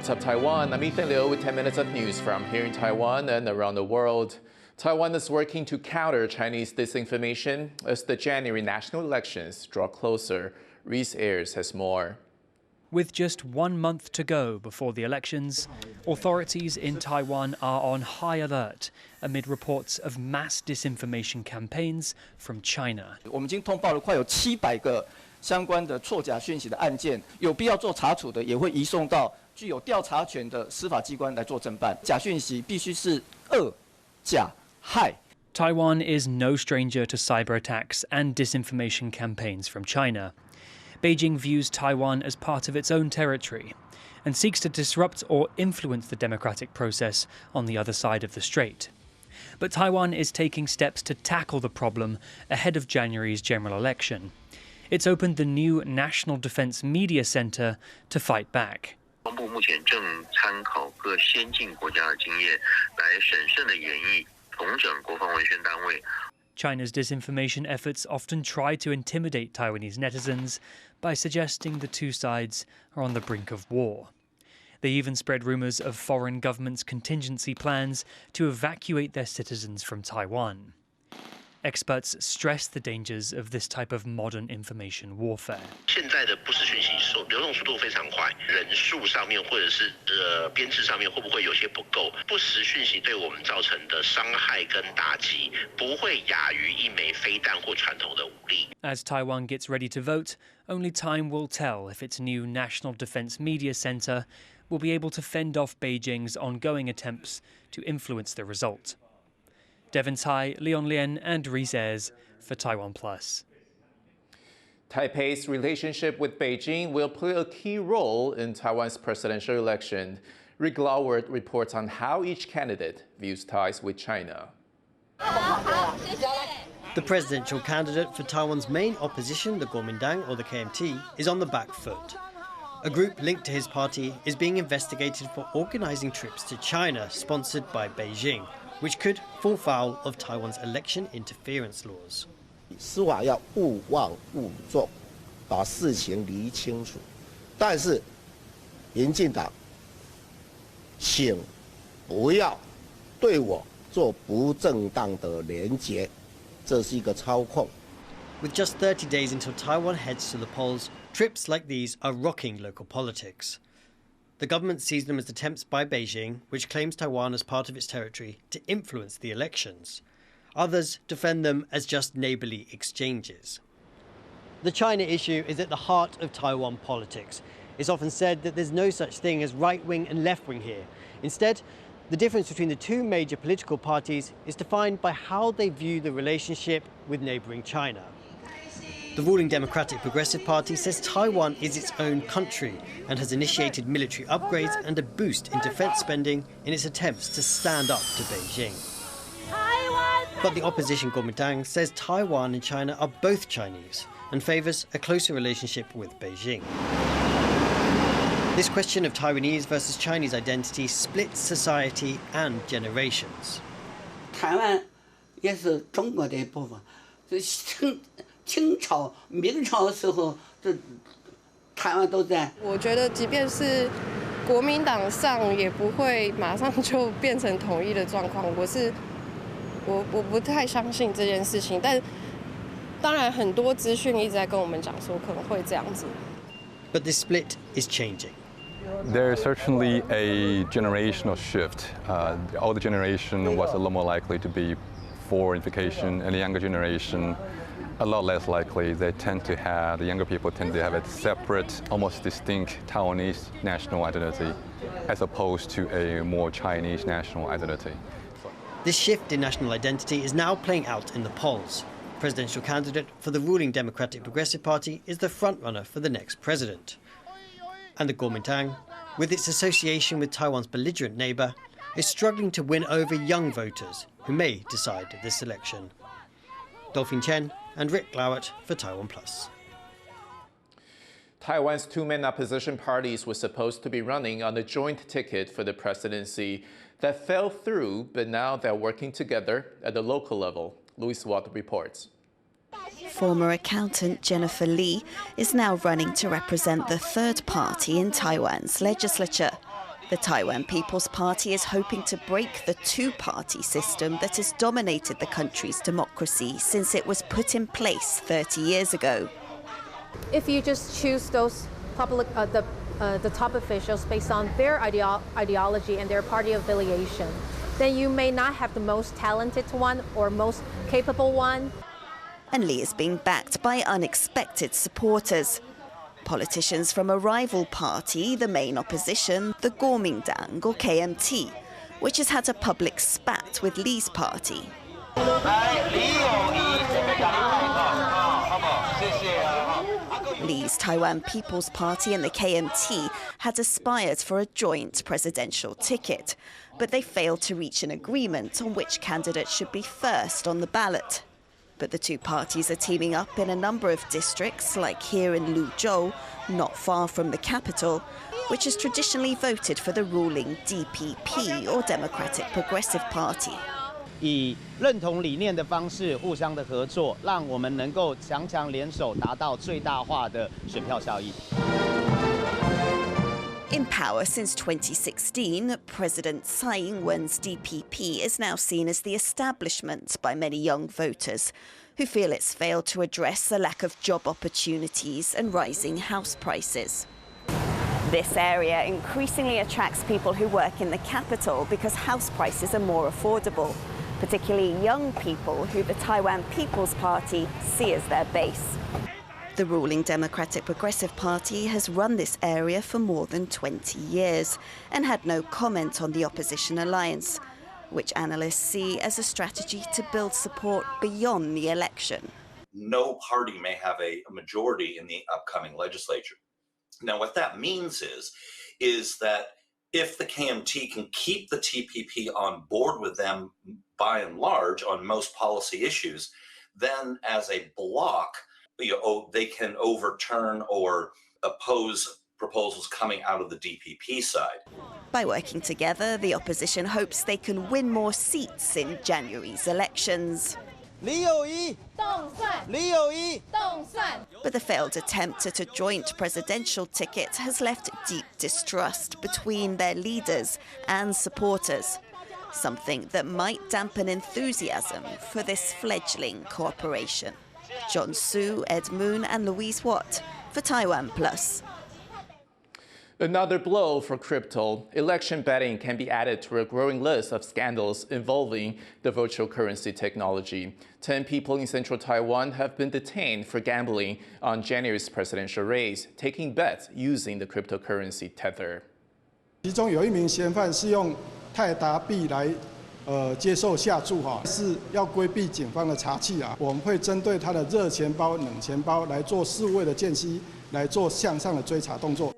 What's up, Taiwan? I'm Ethan Liu with 10 minutes of news from here in Taiwan and around the world. Taiwan is working to counter Chinese disinformation as the January national elections draw closer. Reese Ayers has more. With just 1 month to go before the elections, authorities in Taiwan are on high alert amid reports of mass disinformation campaigns from China. 我们已经通报了快有700个相关的错假讯息的案件，有必要做查处的，也会移送到具有调查权的司法机关来做侦办。假讯息必须是恶、假、害。 Taiwan is no stranger to cyber attacks and disinformation campaigns from China. Beijing views Taiwan as part of its own territory and seeks to disrupt or influence the democratic process on the other side of the strait. But Taiwan is taking steps to tackle the problem ahead of January's general election. It's opened the new National Defense Media Center to fight back. 国防部目前正参考各先进国家的经验，来审慎地演绎、统整国防文宣单位。 China's disinformation efforts often try to intimidate Taiwanese netizens by suggesting the two sides are on the brink of war. They even spread rumours of foreign governments' contingency plans to evacuate their citizens from Taiwan. Experts stress the dangers of this type of modern information warfare. 现在的不实讯息流动速度非常快，人数上面或者是编制上面会不会有些不够？不实讯息对我们造成的伤害跟打击不会亚于一枚飞弹或传统的武力。 As Taiwan gets ready to vote, only time will tell if its new National Defense Media Center will be able to fend off Beijing's ongoing attempts to influence the result. Devin Tai, Leon Lien and Reese Ayers for TaiwanPlus. Taipei's relationship with Beijing will play a key role in Taiwan's presidential election. Rick Laward reports on how each candidate views ties with China. The presidential candidate for Taiwan's main opposition, the Kuomintang or the KMT, is on the back foot. A group linked to his party is being investigated for organising trips to China sponsored by Beijing, which could fall foul of Taiwan's election interference laws. 司法要勿忘勿重，把事情理清楚。但是，民进党，请不要对我做不正当的连结，这是一个操控。 With just 30 days until Taiwan heads to the polls, trips like these are rocking local politics. The government sees them as attempts by Beijing, which claims Taiwan as part of its territory, to influence the elections. Others defend them as just neighbourly exchanges. The China issue is at the heart of Taiwan politics. It's often said that there's no such thing as right-wing and left-wing here. Instead, the difference between the two major political parties is defined by how they view the relationship with neighbouring China. The ruling Democratic Progressive Party says Taiwan is its own country and has initiated military upgrades and a boost in defence spending in its attempts to stand up to Beijing. But the opposition Kuomintang says Taiwan and China are both Chinese and favours a closer relationship with Beijing. This question of Taiwanese versus Chinese identity splits society and generations. 台湾也是中国的一部分。清朝、明朝的时候，这台湾都在。我觉得，即便是国民党上，也不会马上就变成统一的状况。我不太相信这件事情，但当然很多资讯一直在跟我们讲说可能会这样子。But this split is changing. There is certainly a generational shift. The older generation was a lot more likely to be for unification, and the younger generation a lot less likely. The younger people tend to have a separate, almost distinct Taiwanese national identity, as opposed to a more Chinese national identity. This shift in national identity is now playing out in the polls. Presidential candidate for the ruling Democratic Progressive Party is the frontrunner for the next president. And the Kuomintang, with its association with Taiwan's belligerent neighbour, is struggling to win over young voters who may decide this election. Dolphin Chen and Rick Laward for TaiwanPlus. Taiwan's two main opposition parties were supposed to be running on a joint ticket for the presidency. That fell through, but now they're working together at the local level. Louis Watt reports. Former accountant Jennifer Lee is now running to represent the third party in Taiwan's legislature. The Taiwan People's Party is hoping to break the two-party system that has dominated the country's democracy since it was put in place 30 years ago. If you just choose those the top officials based on their ideology and their party affiliation, then you may not have the most talented one or most capable one. And Lee is being backed by unexpected supporters. Politicians from a rival party, the main opposition, the Kuomintang or KMT, which has had a public spat with Lee's party. Lee's Taiwan People's Party and the KMT had aspired for a joint presidential ticket, but they failed to reach an agreement on which candidate should be first on the ballot. But the two parties are teaming up in a number of districts, like here in Luzhou, not far from the capital, which has traditionally voted for the ruling DPP, or Democratic Progressive Party. 以认同理念的方式互相的合作，让我们能够强强联手，达到最大化的选票效益。 In power since 2016, President Tsai Ing-wen's DPP is now seen as the establishment by many young voters who feel it's failed to address the lack of job opportunities and rising house prices. This area increasingly attracts people who work in the capital because house prices are more affordable, particularly young people who the Taiwan People's Party see as their base. The ruling Democratic Progressive Party has run this area for more than 20 years and had no comment on the opposition alliance, which analysts see as a strategy to build support beyond the election. No party may have a majority in the upcoming legislature. Now, what that means is that if the KMT can keep the TPP on board with them by and large on most policy issues, then as a bloc, they can overturn or oppose proposals coming out of the DPP side. By working together, the opposition hopes they can win more seats in January's elections. But the failed attempt at a joint presidential ticket has left deep distrust between their leaders and supporters, something that might dampen enthusiasm for this fledgling cooperation. John Su, Ed Moon and Louise Watt for TaiwanPlus. Another blow for crypto. Election betting can be added to a growing list of scandals involving the virtual currency technology. 10 people in central Taiwan have been detained for gambling on January's presidential race, taking bets using the cryptocurrency Tether. 其中有一名嫌犯是用泰达币来接受下注是要规避警方的查缉我们会针对他的热钱包、冷钱包来做数位的鉴析，来做向上的追查动作。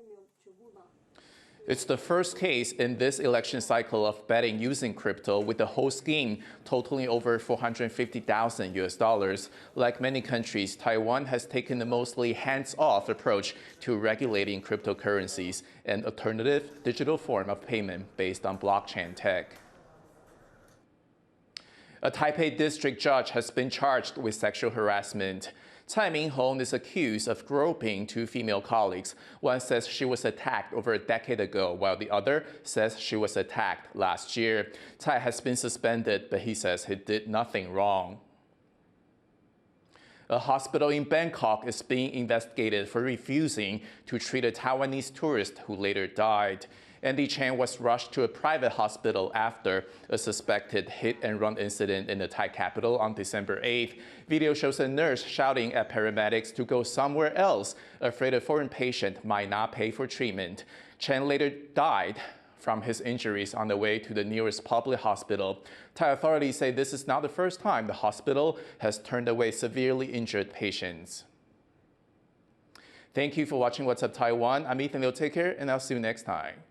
It's the first case in this election cycle of betting using crypto, with the whole scheme totaling over $450,000 US. Like many countries, Taiwan has taken a mostly hands-off approach to regulating cryptocurrencies, an alternative digital form of payment based on blockchain tech. A Taipei district judge has been charged with sexual harassment. Tsai Ming-hong is accused of groping two female colleagues. One says she was attacked over a decade ago, while the other says she was attacked last year. Tsai has been suspended, but he says he did nothing wrong. A hospital in Bangkok is being investigated for refusing to treat a Taiwanese tourist who later died. Andy Chan was rushed to a private hospital after a suspected hit-and-run incident in the Thai capital on December 8th. Video shows a nurse shouting at paramedics to go somewhere else, afraid a foreign patient might not pay for treatment. Chan later died from his injuries on the way to the nearest public hospital. Thai authorities say this is not the first time the hospital has turned away severely injured patients. Thank you for watching What's Up Taiwan. I'm Ethan Liu. Take care, and I'll see you next time.